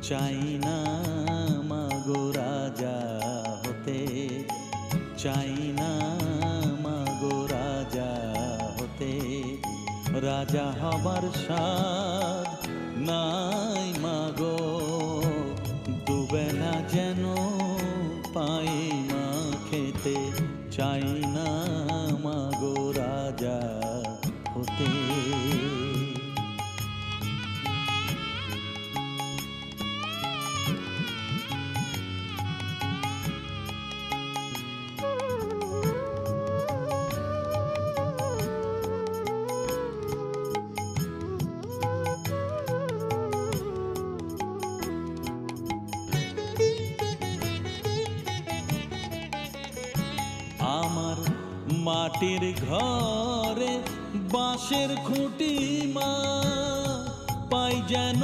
চাই না মাগো রাজা হতে, চাই না মাগো রাজা হতে। রাজা হবার স্বাদ নাই মাগো, দুবেলা যেন পাই মা খেতে। চাই না মাগো রাজা হতে। আমার মাটির ঘরে বাঁশের খুঁটি মা, পাই যেন